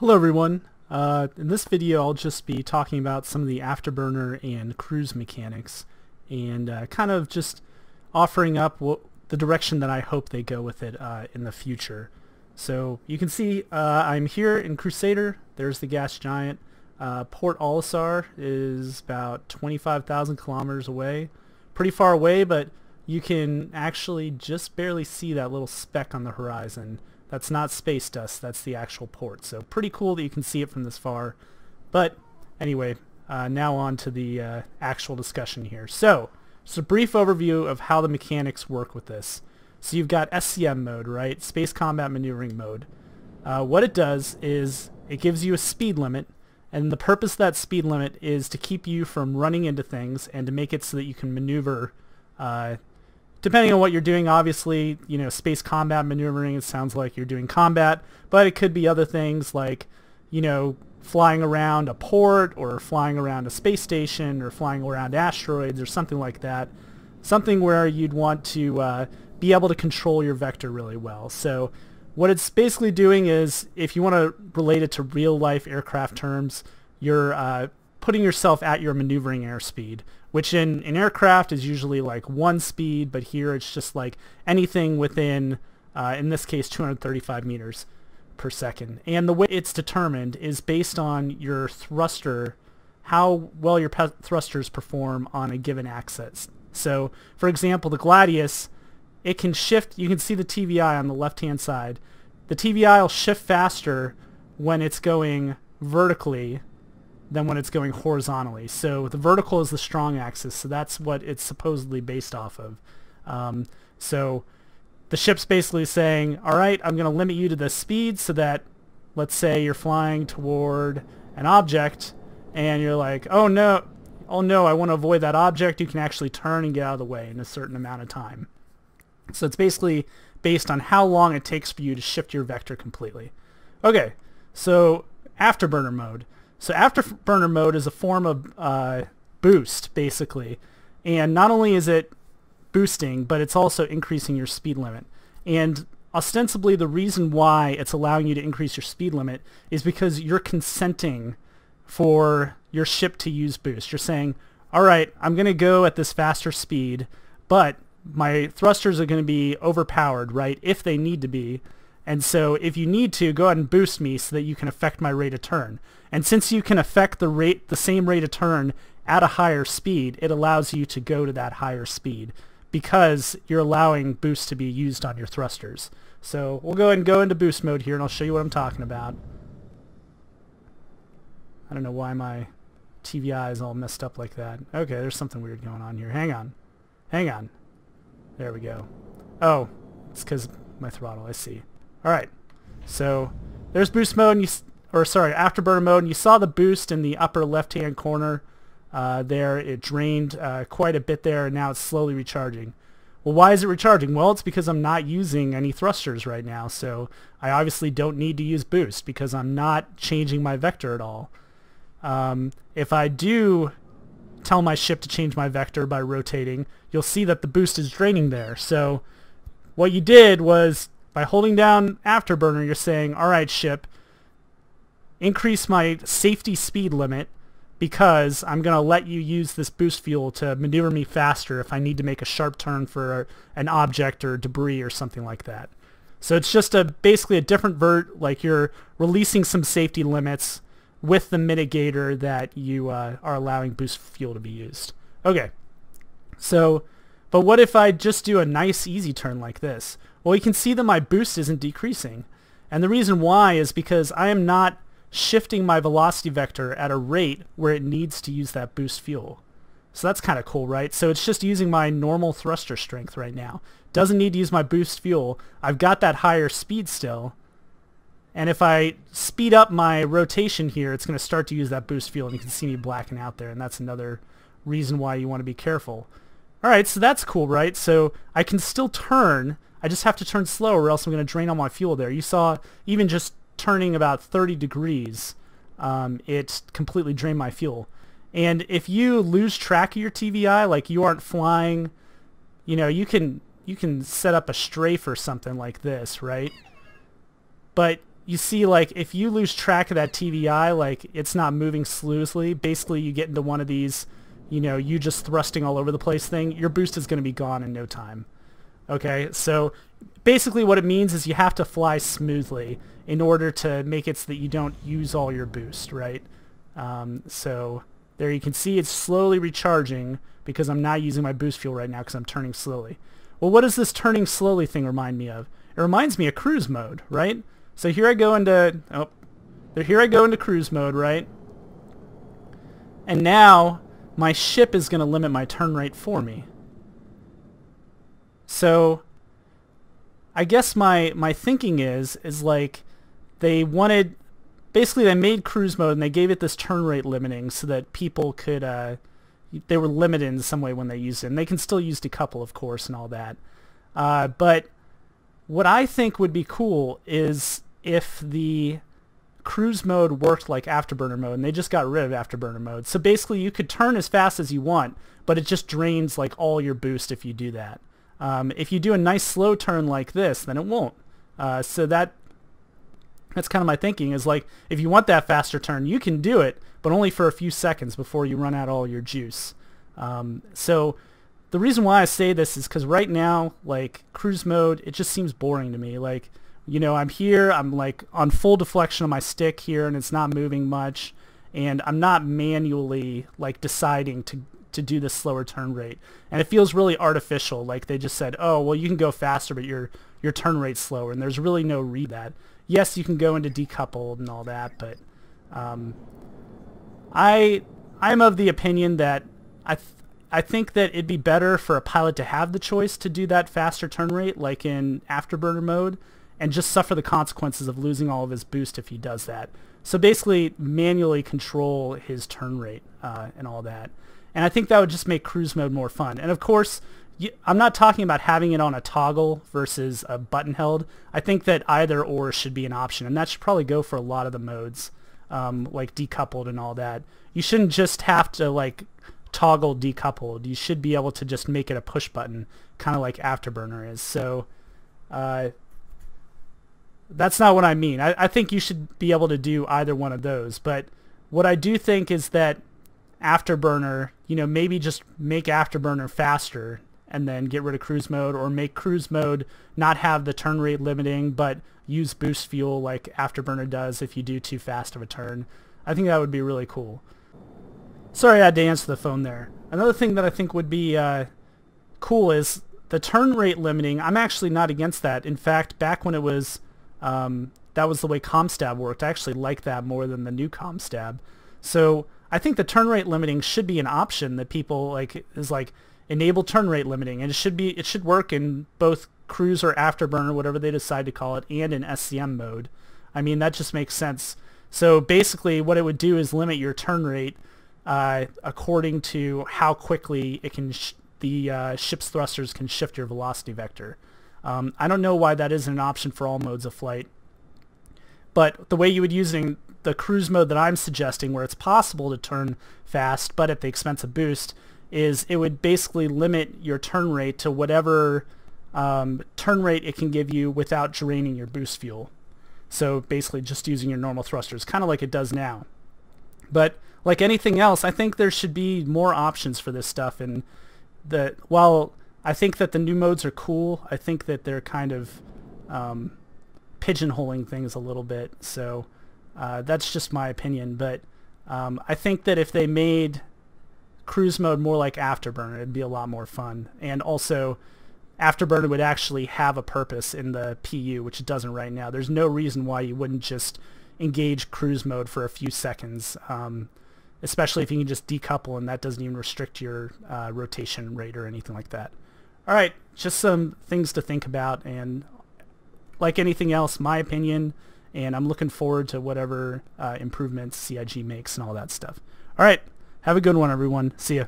Hello everyone. In this video I'll just be talking about some of the Afterburner and cruise mechanics and kind of just offering up the direction that I hope they go with it in the future. So you can see I'm here in Crusader. There's the gas giant. Port Olisar is about 25,000 kilometers away. Pretty far away, but you can actually just barely see that little speck on the horizon. That's not space dust, that's the actual port. So pretty cool that you can see it from this far. But anyway, now on to the actual discussion here. So, just a brief overview of how the mechanics work with this. So you've got SCM mode, right? Space Combat Maneuvering mode. What it does is it gives you a speed limit, and the purpose of that speed limit is to keep you from running into things and to make it so that you can maneuver depending on what you're doing. Obviously, you know, space combat maneuvering, it sounds like you're doing combat, but it could be other things like, you know, flying around a port or flying around a space station or flying around asteroids or something like that. Something where you'd want to be able to control your vector really well. So what it's basically doing is, if you want to relate it to real life aircraft terms, you're putting yourself at your maneuvering airspeed, which in aircraft is usually like one speed, but here it's just like anything within, in this case, 235 meters per second. And the way it's determined is based on your thruster, how well your thrusters perform on a given axis. So, for example, the Gladius, it can shift. You can see the TVI on the left-hand side. The TVI will shift faster when it's going vertically than when it's going horizontally. So the vertical is the strong axis, so that's what it's supposedly based off of. So the ship's basically saying, all right, I'm going to limit you to this speed so that, let's say you're flying toward an object and you're like, oh no, I want to avoid that object. You can actually turn and get out of the way in a certain amount of time. So it's basically based on how long it takes for you to shift your vector completely. Okay, so Afterburner mode. So Afterburner mode is a form of boost, basically. And not only is it boosting, but it's also increasing your speed limit. And ostensibly the reason why it's allowing you to increase your speed limit is because you're consenting for your ship to use boost. You're saying, all right, I'm going to go at this faster speed, but my thrusters are going to be overpowered, right, if they need to be. And so if you need to, go ahead and boost me so that you can affect my rate of turn. And since you can affect the same rate of turn at a higher speed, it allows you to go to that higher speed because you're allowing boost to be used on your thrusters. So we'll go ahead and go into boost mode here, and I'll show you what I'm talking about. I don't know why my TVI is all messed up like that. Okay, there's something weird going on here. Hang on. Hang on. There we go. Oh, it's because my throttle, I see. All right, so there's boost mode, and Afterburner mode, and you saw the boost in the upper left-hand corner there. It drained quite a bit there, and now it's slowly recharging. Well, why is it recharging? Well, it's because I'm not using any thrusters right now, so I obviously don't need to use boost because I'm not changing my vector at all. If I do tell my ship to change my vector by rotating, you'll see that the boost is draining there. So what you did was, by holding down Afterburner, you're saying, all right, ship, increase my safety speed limit because I'm going to let you use this boost fuel to maneuver me faster if I need to make a sharp turn for an object or debris or something like that. So it's just basically a different like you're releasing some safety limits with the mitigator that you are allowing boost fuel to be used. Okay, so, but what if I just do a nice easy turn like this? Well, you can see that my boost isn't decreasing. And the reason why is because I am not shifting my velocity vector at a rate where it needs to use that boost fuel. So that's kind of cool, right? So it's just using my normal thruster strength right now. Doesn't need to use my boost fuel. I've got that higher speed still. And if I speed up my rotation here, it's going to start to use that boost fuel, and you can see me blacking out there, and that's another reason why you want to be careful. All right, so that's cool, right? So I can still turn. I just have to turn slower or else I'm going to drain all my fuel there. You saw even just turning about 30 degrees, it completely drained my fuel. And if you lose track of your TVI, like you aren't flying, you know, you can set up a strafe or something like this, right? But you see, like, if you lose track of that TVI, like, it's not moving smoothly, basically you get into one of these, you know, you just thrusting all over the place thing, your boost is going to be gone in no time. Okay, so basically what it means is you have to fly smoothly in order to make it so that you don't use all your boost, right? So there you can see it's slowly recharging because I'm not using my boost fuel right now because I'm turning slowly. Well, what does this turning slowly thing remind me of? It reminds me of cruise mode, right? So here I go into, cruise mode, right? And now my ship is going to limit my turn rate for me. So I guess my thinking is like they wanted, basically they made cruise mode and they gave it this turn rate limiting so that people could, they were limited in some way when they used it. And they can still use decouple, of course, and all that. But what I think would be cool is if the cruise mode worked like Afterburner mode, and they just got rid of Afterburner mode. So basically you could turn as fast as you want, but it just drains like all your boost if you do that. If you do a nice slow turn like this, then it won't. So that's kind of my thinking, is like, if you want that faster turn, you can do it, but only for a few seconds before you run out all your juice. So the reason why I say this is because right now, like, cruise mode, it just seems boring to me. Like, you know, I'm here, I'm like on full deflection of my stick here, and it's not moving much, and I'm not manually like deciding to do this slower turn rate, and it feels really artificial. Like they just said, oh well, you can go faster, but your turn rate's slower, and there's really no read that. Yes, you can go into decoupled and all that, but I'm of the opinion that I think that it'd be better for a pilot to have the choice to do that faster turn rate, like in Afterburner mode, and just suffer the consequences of losing all of his boost if he does that. So basically manually control his turn rate and all that. And I think that would just make cruise mode more fun. And of course, I'm not talking about having it on a toggle versus a button held. I think that either or should be an option, and that should probably go for a lot of the modes, like decoupled and all that. You shouldn't just have to like toggle decoupled. You should be able to just make it a push button, kind of like Afterburner is. So that's not what I mean. I think you should be able to do either one of those. But what I do think is that Afterburner, you know, maybe just make Afterburner faster and then get rid of cruise mode, or make cruise mode not have the turn rate limiting but use boost fuel like Afterburner does if you do too fast of a turn. I think that would be really cool. Sorry I had to answer the phone there. Another thing that I think would be cool is the turn rate limiting. I'm actually not against that. In fact, back when it was that was the way ComStab worked, I actually like that more than the new ComStab. So I think the turn rate limiting should be an option that people like, is like enable turn rate limiting, and it should work in both cruise or Afterburner, whatever they decide to call it, and in SCM mode. I mean, that just makes sense. So basically what it would do is limit your turn rate according to how quickly it can the ship's thrusters can shift your velocity vector. I don't know why that isn't an option for all modes of flight, but the way you would use it in the cruise mode that I'm suggesting, where it's possible to turn fast but at the expense of boost, is it would basically limit your turn rate to whatever turn rate it can give you without draining your boost fuel. So basically just using your normal thrusters, kind of like it does now. But like anything else, I think there should be more options for this stuff. And while I think that the new modes are cool, I think that they're kind of pigeonholing things a little bit. So that's just my opinion. But I think that if they made cruise mode more like Afterburner, it'd be a lot more fun. And also, Afterburner would actually have a purpose in the PU, which it doesn't right now. There's no reason why you wouldn't just engage cruise mode for a few seconds, especially if you can just decouple and that doesn't even restrict your rotation rate or anything like that. All right, just some things to think about, and like anything else, my opinion, and I'm looking forward to whatever improvements CIG makes and all that stuff. All right, have a good one, everyone. See ya.